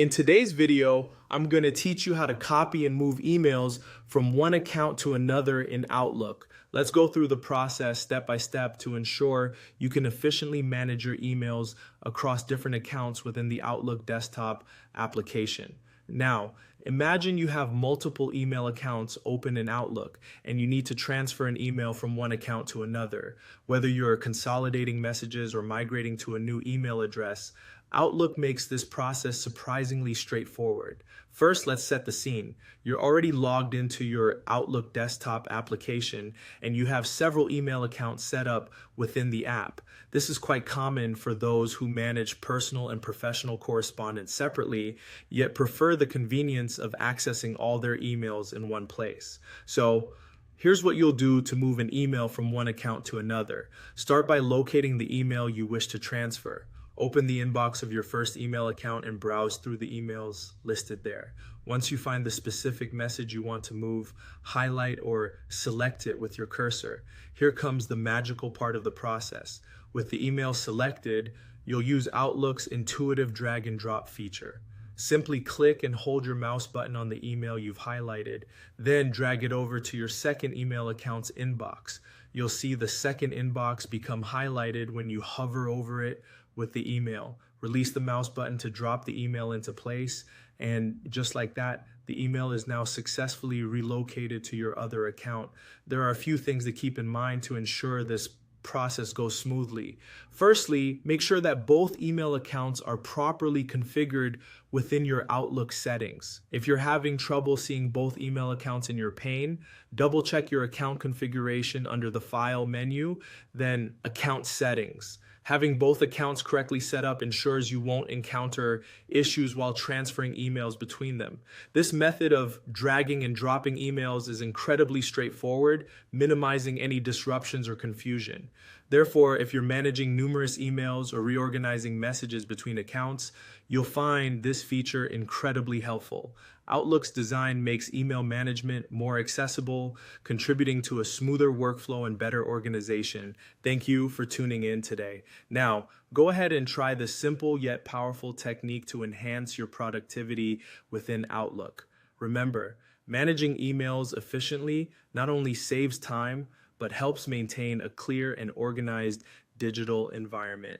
In today's video, I'm going to teach you how to copy and move emails from one account to another in Outlook. Let's go through the process step by step to ensure you can efficiently manage your emails across different accounts within the Outlook desktop application. Now, imagine you have multiple email accounts open in Outlook and you need to transfer an email from one account to another. Whether you're consolidating messages or migrating to a new email address, Outlook makes this process surprisingly straightforward. First, let's set the scene. You're already logged into your Outlook desktop application and you have several email accounts set up within the app. This is quite common for those who manage personal and professional correspondence separately, yet prefer the convenience of accessing all their emails in one place. So, here's what you'll do to move an email from one account to another. Start by locating the email you wish to transfer. Open the inbox of your first email account and browse through the emails listed there. Once you find the specific message you want to move, highlight or select it with your cursor. Here comes the magical part of the process. With the email selected, you'll use Outlook's intuitive drag and drop feature. Simply click and hold your mouse button on the email you've highlighted, then drag it over to your second email account's inbox. You'll see the second inbox become highlighted when you hover over it with the email. Release the mouse button to drop the email into place, and just like that, the email is now successfully relocated to your other account. There are a few things to keep in mind to ensure this process goes smoothly. Firstly, make sure that both email accounts are properly configured within your Outlook settings. If you're having trouble seeing both email accounts in your pane, double check your account configuration under the File menu, then Account Settings. Having both accounts correctly set up ensures you won't encounter issues while transferring emails between them. This method of dragging and dropping emails is incredibly straightforward, minimizing any disruptions or confusion. Therefore, if you're managing numerous emails or reorganizing messages between accounts, you'll find this feature incredibly helpful. Outlook's design makes email management more accessible, contributing to a smoother workflow and better organization. Thank you for tuning in today. Now, go ahead and try this simple yet powerful technique to enhance your productivity within Outlook. Remember, managing emails efficiently not only saves time, but helps maintain a clear and organized digital environment.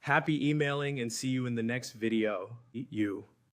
Happy emailing and see you in the next video. You.